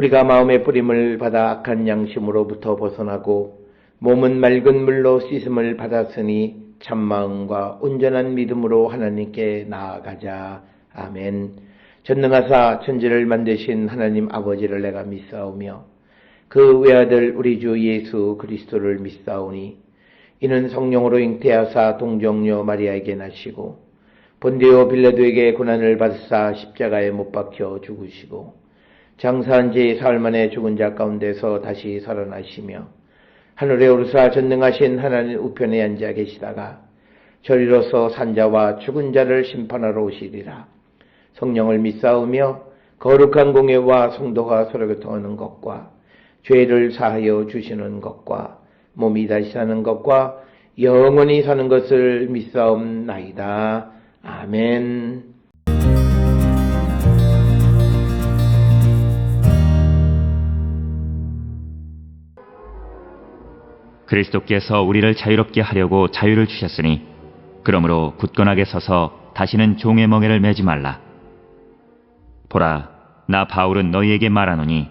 우리가 마음의 뿌림을 받아 악한 양심으로부터 벗어나고 몸은 맑은 물로 씻음을 받았으니 참마음과 온전한 믿음으로 하나님께 나아가자. 아멘. 전능하사 천지를 만드신 하나님 아버지를 내가 믿사오며 그 외아들 우리 주 예수 그리스도를 믿사오니 이는 성령으로 잉태하사 동정녀 마리아에게 나시고 본디오 빌라도에게 고난을 받으사 십자가에 못 박혀 죽으시고 장사한 지 사흘 만에 죽은 자 가운데서 다시 살아나시며 하늘에 오르사 전능하신 하나님 우편에 앉아 계시다가 저리로서 산자와 죽은 자를 심판하러 오시리라. 성령을 믿사오며 거룩한 공예와 성도가 서로 교통하는 것과 죄를 사하여 주시는 것과 몸이 다시 사는 것과 영원히 사는 것을 믿사옵나이다. 아멘. 그리스도께서 우리를 자유롭게 하려고 자유를 주셨으니 그러므로 굳건하게 서서 다시는 종의 멍에를 매지 말라. 보라, 나 바울은 너희에게 말하노니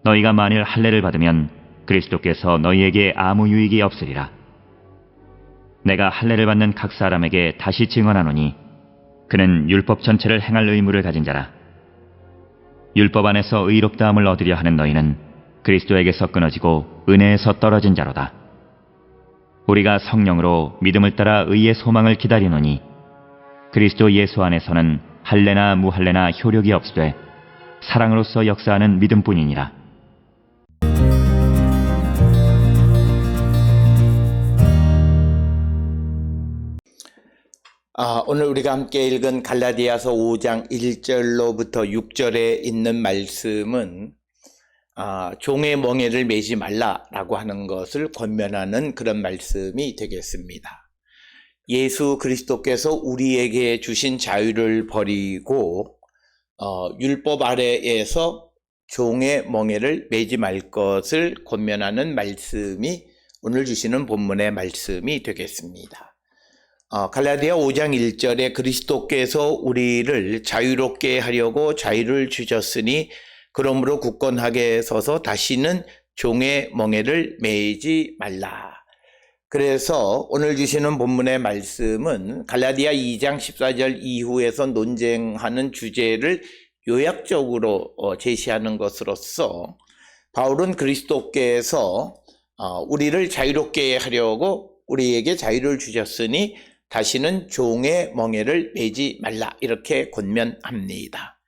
너희가 만일 할례를 받으면 그리스도께서 너희에게 아무 유익이 없으리라. 내가 할례를 받는 각 사람에게 다시 증언하노니 그는 율법 전체를 행할 의무를 가진 자라. 율법 안에서 의롭다함을 얻으려 하는 너희는 그리스도에게서 끊어지고 은혜에서 떨어진 자로다. 우리가 성령으로 믿음을 따라 의의 소망을 기다리노니 그리스도 예수 안에서는 할례나 무할례나 효력이 없으되 사랑으로서 역사하는 믿음뿐이니라. 오늘 우리가 함께 읽은 갈라디아서 5장 1절로부터 6절에 있는 말씀은 종의 멍에를 매지 말라라고 하는 것을 권면하는 그런 말씀이 되겠습니다. 예수 그리스도께서 우리에게 주신 자유를 버리고 율법 아래에서 종의 멍에를 매지 말 것을 권면하는 말씀이 오늘 주시는 본문의 말씀이 되겠습니다. 갈라디아 5장 1절에 그리스도께서 우리를 자유롭게 하려고 자유를 주셨으니 그러므로 굳건하게 서서 다시는 종의 멍에를 매지 말라. 그래서 오늘 주시는 본문의 말씀은 갈라디아 2장 14절 이후에서 논쟁하는 주제를 요약적으로 제시하는 것으로서 바울은 그리스도께서 우리를 자유롭게 하려고 우리에게 자유를 주셨으니 다시는 종의 멍에를 매지 말라 이렇게 권면합니다.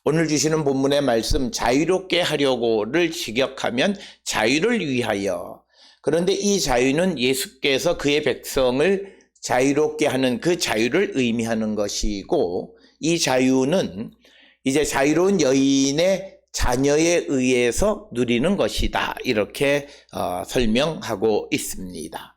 오늘 주시는 본문의 말씀 자유롭게 하려고를 직역하면 자유를 위하여, 그런데 이 자유는 예수께서 그의 백성을 자유롭게 하는 그 자유를 의미하는 것이고, 이 자유는 이제 자유로운 여인의 자녀에 의해서 누리는 것이다 이렇게 설명하고 있습니다.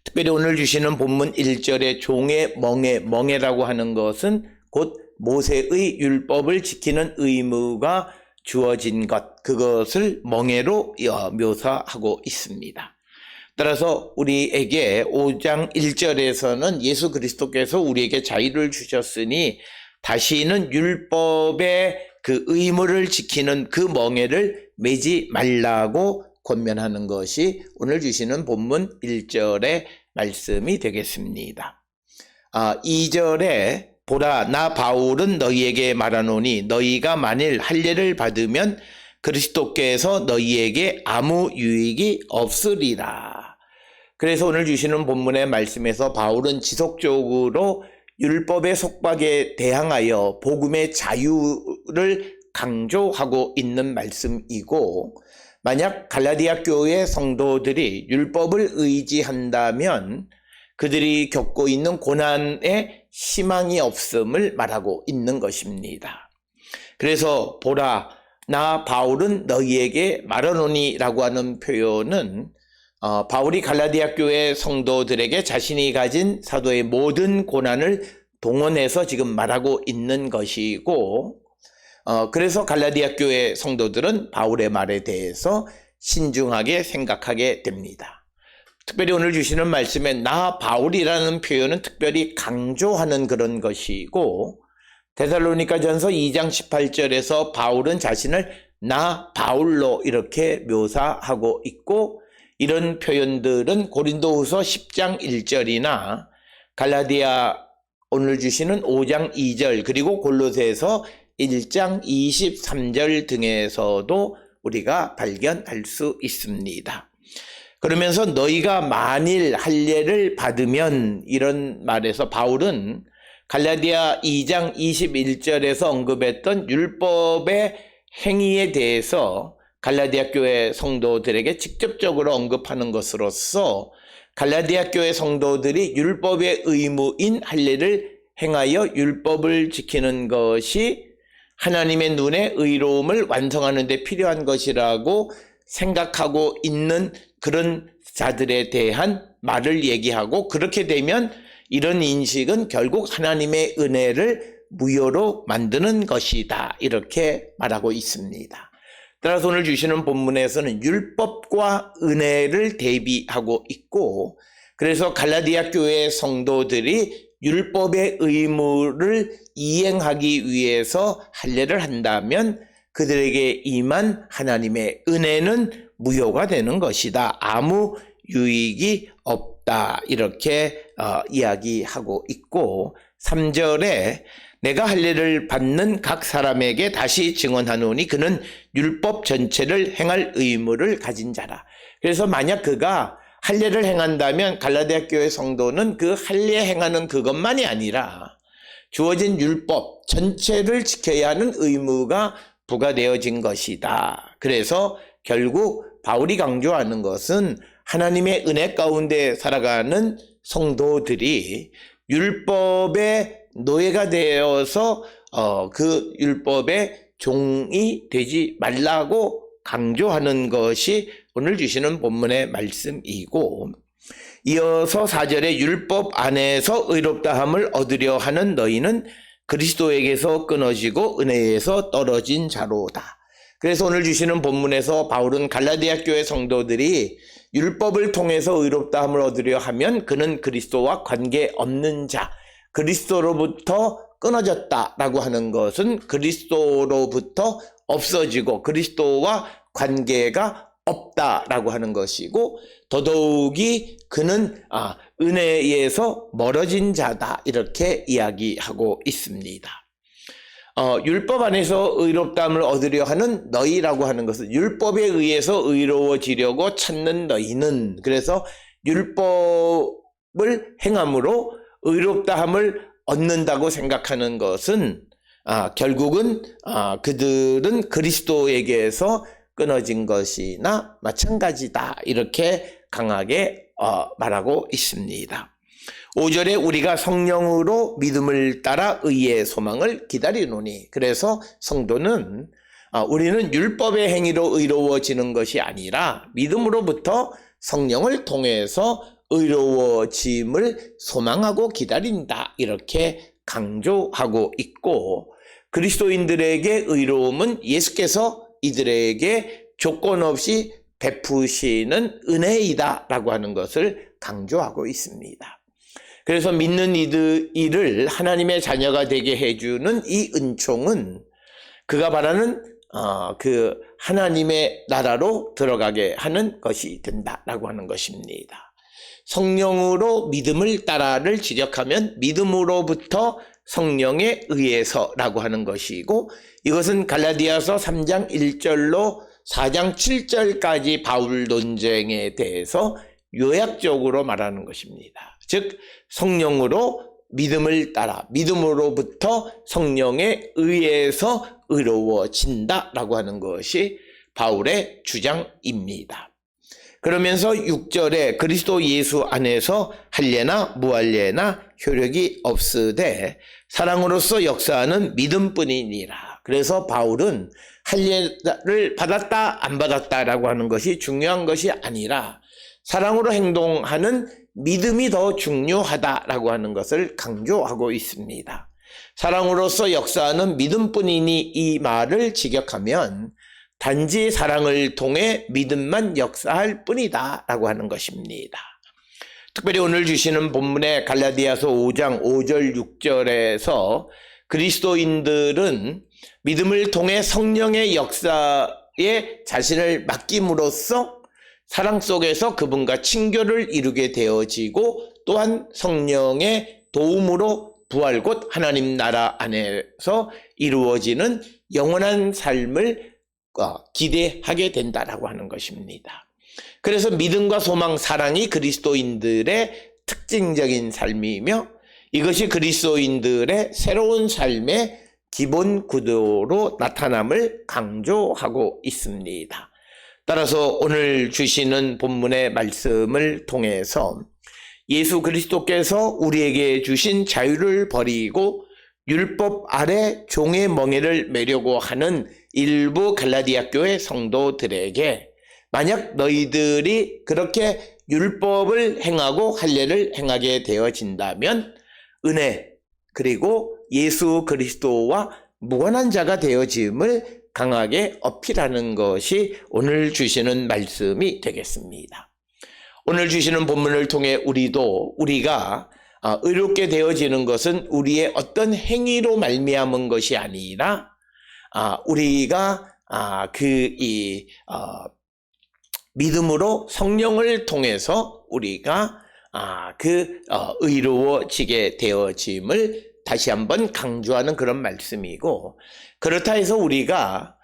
특별히 오늘 주시는 본문 1절에 종의 멍에라고 하는 것은 곧 모세의 율법을 지키는 의무가 주어진 것, 그것을 멍에로 묘사하고 있습니다. 따라서 우리에게 5장 1절에서는 예수 그리스도께서 우리에게 자유를 주셨으니 다시는 율법의 그 의무를 지키는 그 멍에를 매지 말라고 권면하는 것이 오늘 주시는 본문 1절의 말씀이 되겠습니다. 2절에 보라 나 바울은 너희에게 말하노니 너희가 만일 할례를 받으면 그리스도께서 너희에게 아무 유익이 없으리라. 그래서 오늘 주시는 본문의 말씀에서 바울은 지속적으로 율법의 속박에 대항하여 복음의 자유를 강조하고 있는 말씀이고, 만약 갈라디아 교회 성도들이 율법을 의지한다면 그들이 겪고 있는 고난에 희망이 없음을 말하고 있는 것입니다. 그래서 보라 나 바울은 너희에게 말하노니 라고 하는 표현은 바울이 갈라디아 교회 성도들에게 자신이 가진 사도의 모든 고난을 동원해서 지금 말하고 있는 것이고, 그래서 갈라디아 교회 성도들은 바울의 말에 대해서 신중하게 생각하게 됩니다. 특별히 오늘 주시는 말씀에 나 바울이라는 표현은 특별히 강조하는 그런 것이고, 데살로니가전서 2장 18절에서 바울은 자신을 나 바울로 이렇게 묘사하고 있고, 이런 표현들은 고린도후서 10장 1절이나 갈라디아 오늘 주시는 5장 2절 그리고 골로새서 1장 23절 등에서도 우리가 발견할 수 있습니다. 그러면서 너희가 만일 할례를 받으면 이런 말에서 바울은 갈라디아 2장 21절에서 언급했던 율법의 행위에 대해서 갈라디아 교회 성도들에게 직접적으로 언급하는 것으로서 갈라디아 교회 성도들이 율법의 의무인 할례를 행하여 율법을 지키는 것이 하나님의 눈에 의로움을 완성하는 데 필요한 것이라고 생각하고 있는 그런 자들에 대한 말을 얘기하고, 그렇게 되면 이런 인식은 결국 하나님의 은혜를 무효로 만드는 것이다 이렇게 말하고 있습니다. 따라서 오늘 주시는 본문에서는 율법과 은혜를 대비하고 있고, 그래서 갈라디아 교회 성도들이 율법의 의무를 이행하기 위해서 할례를 한다면 그들에게 임한 하나님의 은혜는 무효가 되는 것이다. 아무 유익이 없다. 이렇게 이야기하고 있고 3절에 내가 할례를 받는 각 사람에게 다시 증언하노니 그는 율법 전체를 행할 의무를 가진 자라. 그래서 만약 그가 할례를 행한다면 갈라디아 교회 성도는 그 할례 행하는 그것만이 아니라 주어진 율법 전체를 지켜야 하는 의무가 부과되어진 것이다. 그래서 결국 바울이 강조하는 것은 하나님의 은혜 가운데 살아가는 성도들이 율법의 노예가 되어서 그 율법의 종이 되지 말라고 강조하는 것이 오늘 주시는 본문의 말씀이고, 이어서 4절에 율법 안에서 의롭다함을 얻으려 하는 너희는 그리스도에게서 끊어지고 은혜에서 떨어진 자로다. 그래서 오늘 주시는 본문에서 바울은 갈라디아 교회 성도들이 율법을 통해서 의롭다함을 얻으려 하면 그는 그리스도와 관계없는 자, 그리스도로부터 끊어졌다라고 하는 것은 그리스도로부터 없어지고 그리스도와 관계가 없다라고 하는 것이고, 더더욱이 그는 은혜에서 멀어진 자다 이렇게 이야기하고 있습니다. 율법 안에서 의롭다함을 얻으려 하는 너희라고 하는 것은 율법에 의해서 의로워지려고 찾는 너희는, 그래서 율법을 행함으로 의롭다함을 얻는다고 생각하는 것은 결국은 그들은 그리스도에게서 끊어진 것이나 마찬가지다 이렇게 강하게 말하고 있습니다. 5절에 우리가 성령으로 믿음을 따라 의의 소망을 기다리노니, 그래서 성도는 우리는 율법의 행위로 의로워지는 것이 아니라 믿음으로부터 성령을 통해서 의로워짐을 소망하고 기다린다 이렇게 강조하고 있고, 그리스도인들에게 의로움은 예수께서 이들에게 조건 없이 베푸시는 은혜이다 라고 하는 것을 강조하고 있습니다. 그래서 믿는 이를 하나님의 자녀가 되게 해주는 이 은총은 그가 바라는 그 하나님의 나라로 들어가게 하는 것이 된다라고 하는 것입니다. 성령으로 믿음을 따라를 지적하면 믿음으로부터 성령에 의해서라고 하는 것이고, 이것은 갈라디아서 3장 1절로 4장 7절까지 바울 논쟁에 대해서 요약적으로 말하는 것입니다. 즉 성령으로 믿음을 따라 믿음으로부터 성령에 의해서 의로워진다라고 하는 것이 바울의 주장입니다. 그러면서 6절에 그리스도 예수 안에서 할례나 무할례나 효력이 없으되 사랑으로서 역사하는 믿음뿐이니라. 그래서 바울은 할례를 받았다 안 받았다라고 하는 것이 중요한 것이 아니라 사랑으로 행동하는 믿음이 더 중요하다라고 하는 것을 강조하고 있습니다. 사랑으로서 역사하는 믿음뿐이니 이 말을 직역하면 단지 사랑을 통해 믿음만 역사할 뿐이다 라고 하는 것입니다. 특별히 오늘 주시는 본문의 갈라디아서 5장 5절 6절에서 그리스도인들은 믿음을 통해 성령의 역사에 자신을 맡김으로써 사랑 속에서 그분과 친교를 이루게 되어지고, 또한 성령의 도움으로 부활 곧 하나님 나라 안에서 이루어지는 영원한 삶을 기대하게 된다라고 하는 것입니다. 그래서 믿음과 소망, 사랑이 그리스도인들의 특징적인 삶이며 이것이 그리스도인들의 새로운 삶의 기본 구도로 나타남을 강조하고 있습니다. 따라서 오늘 주시는 본문의 말씀을 통해서 예수 그리스도께서 우리에게 주신 자유를 버리고 율법 아래 종의 멍에를 매려고 하는 일부 갈라디아 교회 성도들에게 만약 너희들이 그렇게 율법을 행하고 할례를 행하게 되어진다면 은혜 그리고 예수 그리스도와 무관한 자가 되어짐을 강하게 어필하는 것이 오늘 주시는 말씀이 되겠습니다. 오늘 주시는 본문을 통해 우리가 의롭게 되어지는 것은 우리의 어떤 행위로 말미암은 것이 아니라 우리가 믿음으로 성령을 통해서 우리가 의로워지게 되어짐을 다시 한번 강조하는 그런 말씀이고, 그렇다 해서 우리가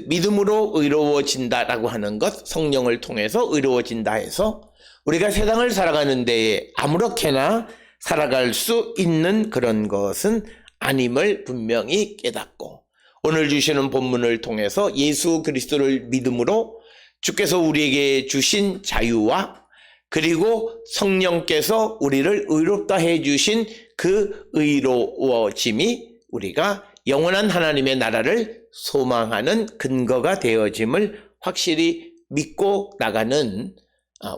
믿음으로 의로워진다라고 하는 것, 성령을 통해서 의로워진다 해서 우리가 세상을 살아가는 데에 아무렇게나 살아갈 수 있는 그런 것은 아님을 분명히 깨닫고, 오늘 주시는 본문을 통해서 예수 그리스도를 믿음으로 주께서 우리에게 주신 자유와 그리고 성령께서 우리를 의롭다 해주신 그 의로워짐이 우리가 영원한 하나님의 나라를 소망하는 근거가 되어짐을 확실히 믿고 나가는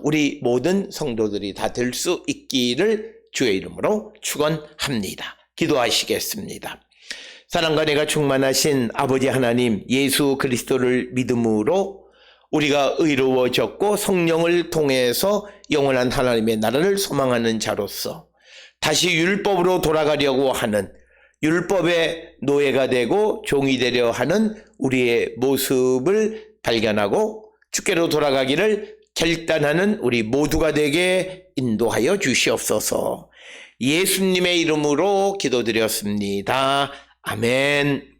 우리 모든 성도들이 다 될 수 있기를 주의 이름으로 축원합니다. 기도하시겠습니다. 사랑과 내가 충만하신 아버지 하나님, 예수 그리스도를 믿음으로 우리가 의로워졌고 성령을 통해서 영원한 하나님의 나라를 소망하는 자로서 다시 율법으로 돌아가려고 하는, 율법의 노예가 되고 종이 되려 하는 우리의 모습을 발견하고 주께로 돌아가기를 결단하는 우리 모두가 되게 인도하여 주시옵소서. 예수님의 이름으로 기도드렸습니다. 아멘.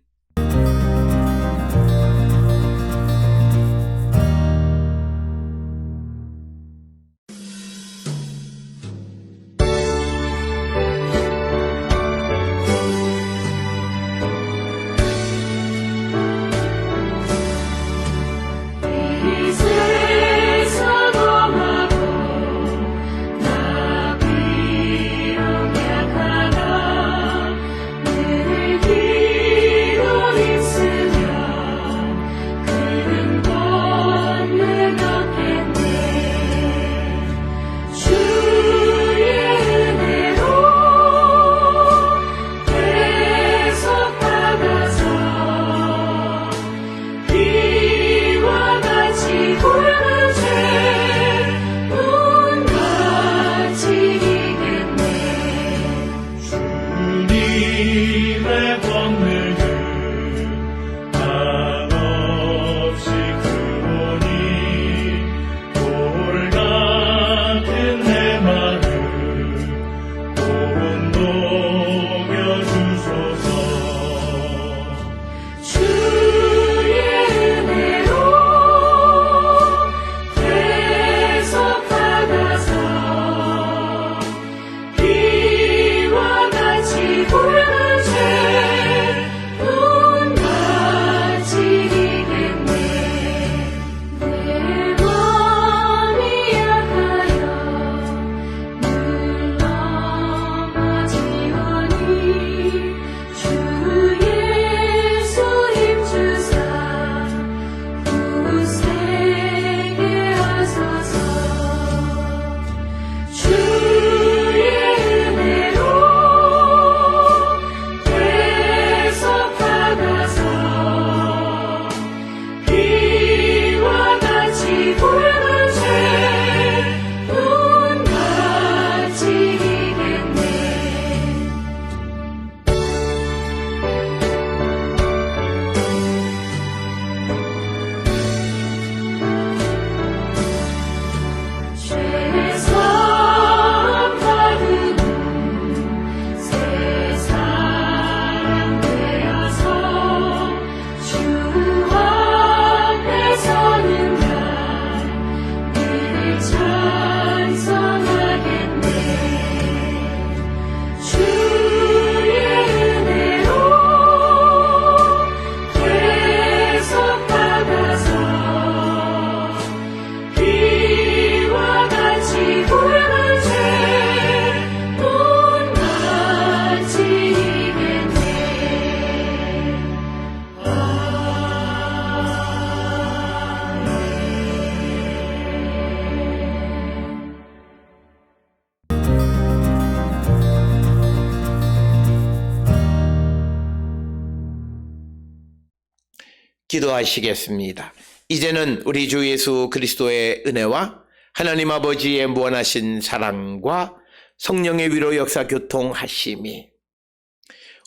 기도하시겠습니다. 이제는 우리 주 예수 그리스도의 은혜와 하나님 아버지의 무한하신 사랑과 성령의 위로 역사 교통하심이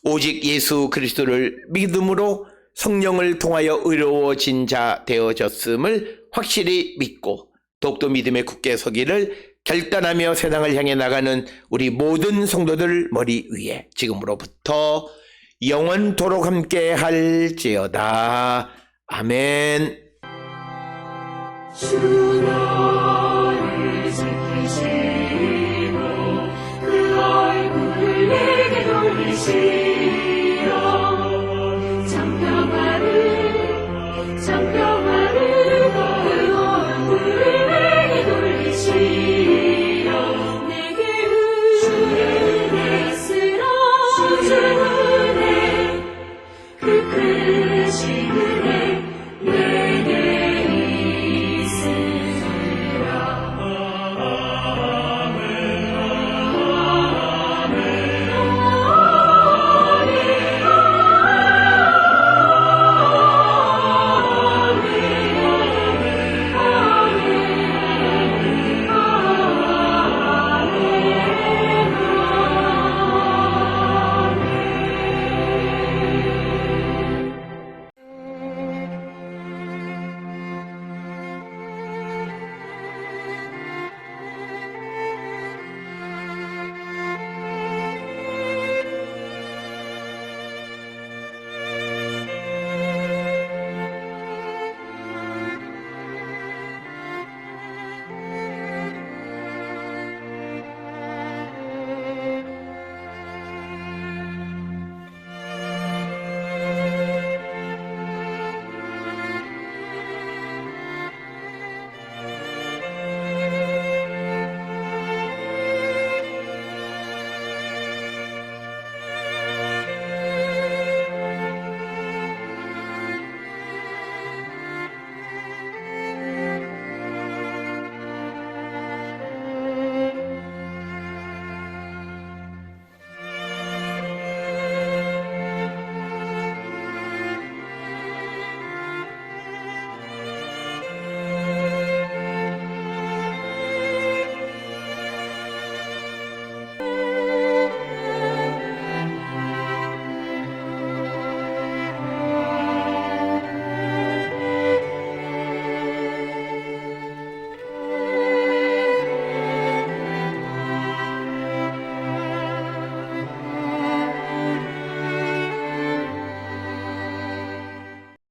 오직 예수 그리스도를 믿음으로 성령을 통하여 의로워진 자 되어졌음을 확실히 믿고 더욱더 믿음에 굳게 서기를 결단하며 세상을 향해 나가는 우리 모든 성도들 머리 위에 지금으로부터 영원토록 함께 할지어다. 아멘. 주 너를 지키시고 그 얼굴을 내게 돌리시어 장평화를 그 얼굴을 내게 돌리시어 내게 은혜 쓰라 주 은혜 그 크신 은혜